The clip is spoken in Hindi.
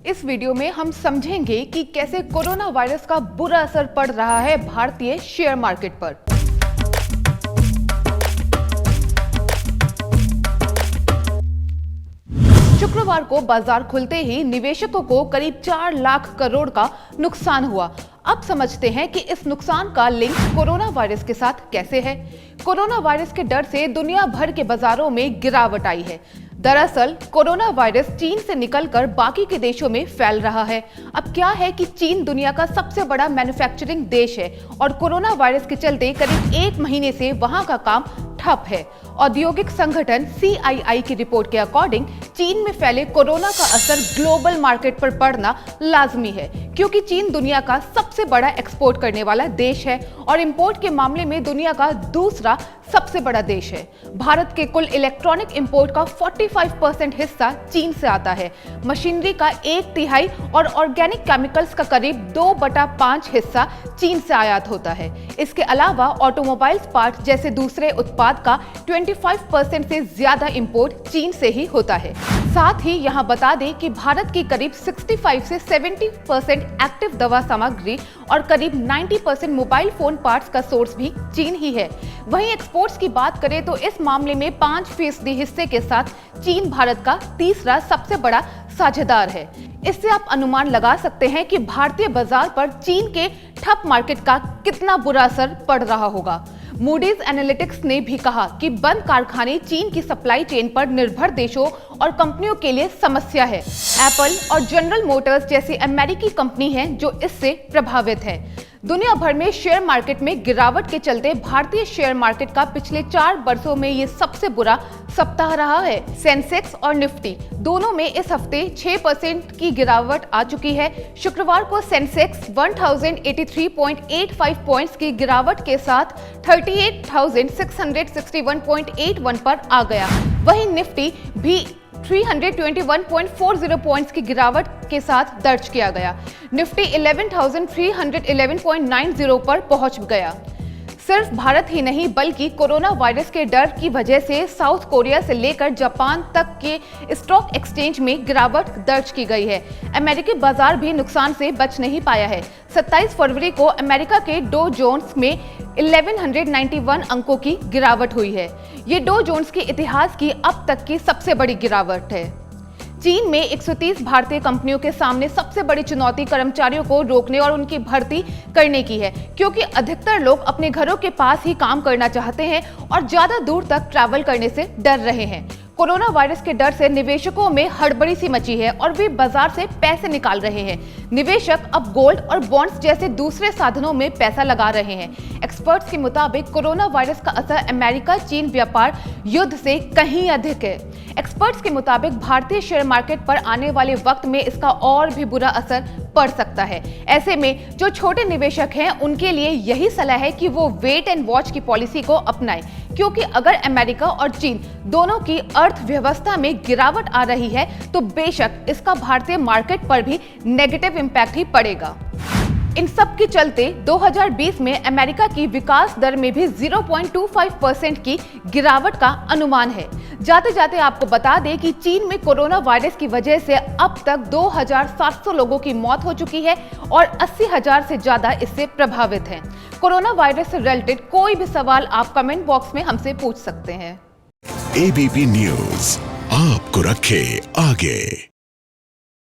इस वीडियो में हम समझेंगे कि कैसे कोरोना वायरस का बुरा असर पड़ रहा है भारतीय शेयर मार्केट पर। शुक्रवार को बाजार खुलते ही निवेशकों को करीब 4 लाख करोड़ का नुकसान हुआ। अब समझते हैं कि इस नुकसान का लिंक कोरोना वायरस के साथ कैसे है। कोरोना वायरस के डर से दुनिया भर के बाजारों में गिरावट आई है। दरअसल कोरोना वायरस चीन से निकलकर बाकी के देशों में फैल रहा है। अब क्या है कि चीन दुनिया का सबसे बड़ा मैन्युफैक्चरिंग देश है और कोरोना वायरस के चलते करीब 1 महीने से वहां का काम ठप है। औद्योगिक संगठन CII की रिपोर्ट के अकॉर्डिंग चीन में फैले कोरोना का असर ग्लोबल मार्केट पर पड़ना लाजमी है, क्योंकि चीन दुनिया का सबसे बड़ा एक्सपोर्ट करने वाला देश है और इंपोर्ट के मामले में दुनिया का दूसरा सबसे बड़ा देश है। भारत के कुल इलेक्ट्रॉनिक इंपोर्ट का 45% हिस्सा चीन से आता है। मशीनरी का 1/3 और ऑर्गेनिक केमिकल्स का करीब 2/5 हिस्सा चीन से आयात होता है। इसके अलावा ऑटोमोबाइल्स पार्ट जैसे दूसरे उत्पाद का 25% से ज्यादा इंपोर्ट चीन से ही होता है। साथ ही यहाँ बता दें कि भारत की करीब 65 से 70% एक्टिव दवा सामग्री और करीब 90% मोबाइल फोन पार्ट्स का सोर्स भी चीन ही है। वहीं एक्सपोर्ट्स की बात करें तो इस मामले में 5% हिस्से के साथ चीन भारत का तीसरा सबसे बड़ा साझेदार है। इससे आप अनुमान लगा सकते हैं कि भारतीय बाजार पर चीन के ठप मार्केट का कितना बुरा असर पड़ रहा होगा। मूडीज एनालिटिक्स ने भी कहा कि बंद कारखाने चीन की सप्लाई चेन पर निर्भर देशों और कंपनियों के लिए समस्या है। एप्पल और जनरल मोटर्स जैसी अमेरिकी कंपनी हैं जो इससे प्रभावित हैं। दुनिया भर में शेयर मार्केट में गिरावट के चलते भारतीय शेयर मार्केट का पिछले 4 वर्षों में ये सबसे बुरा सप्ताह रहा है। सेंसेक्स और निफ्टी दोनों में इस हफ्ते 6% की गिरावट आ चुकी है। शुक्रवार को सेंसेक्स 1083.85 पॉइंट्स की गिरावट के साथ 38,661.81 पर आ गया। वहीं निफ्टी भी 321.40 पॉइंट्स की गिरावट के साथ दर्ज किया गया। निफ्टी 11,311.90 पर पहुंच गया। सिर्फ भारत ही नहीं बल्कि कोरोना वायरस के डर की वजह से साउथ कोरिया से लेकर जापान तक के स्टॉक एक्सचेंज में गिरावट दर्ज की गई है। अमेरिकी बाजार भी नुकसान से बच नहीं पाया है। 27 फरवरी को अमेरिका के डो जोन्स में 1191 अंकों की गिरावट हुई है। ये डो जोन्स के इतिहास की अब तक की सबसे बड़ी गिरावट है। चीन में 130 भारतीय कंपनियों के सामने सबसे बड़ी चुनौती कर्मचारियों को रोकने और उनकी भर्ती करने की है, क्योंकि अधिकतर लोग अपने घरों के पास ही काम करना चाहते हैं और ज्यादा दूर तक ट्रैवल करने से डर रहे हैं। कोरोना वायरस के डर से निवेशकों में हड़बड़ी सी मची है और वे बाजार से पैसे निकाल रहे हैं। निवेशक अब गोल्ड और बॉन्ड्स जैसे दूसरे साधनों में पैसा लगा रहे हैं। एक्सपर्ट्स के मुताबिक कोरोना वायरस का असर अमेरिका चीन व्यापार युद्ध से कहीं अधिक है। एक्सपर्ट्स के मुताबिक भारतीय शेयर मार्केट पर आने वाले वक्त में इसका और भी बुरा असर पड़ सकता है। ऐसे में जो छोटे निवेशक हैं उनके लिए यही सलाह है कि वो वेट एंड वॉच की पॉलिसी को अपनाएं, क्योंकि अगर अमेरिका और चीन दोनों की अर्थव्यवस्था में गिरावट आ रही है तो बेशक इसका भारतीय मार्केट पर भी नेगेटिव इम्पैक्ट ही पड़ेगा। इन सब के चलते 2020 में अमेरिका की विकास दर में भी 0.25% की गिरावट का अनुमान है। जाते जाते आपको बता दें कि चीन में कोरोना वायरस की वजह से अब तक 2,700 लोगों की मौत हो चुकी है और 80,000 से ज्यादा इससे प्रभावित हैं। कोरोना वायरस से रिलेटेड कोई भी सवाल आप कमेंट बॉक्स में हमसे पूछ सकते हैं। ABP न्यूज आपको रखे आगे।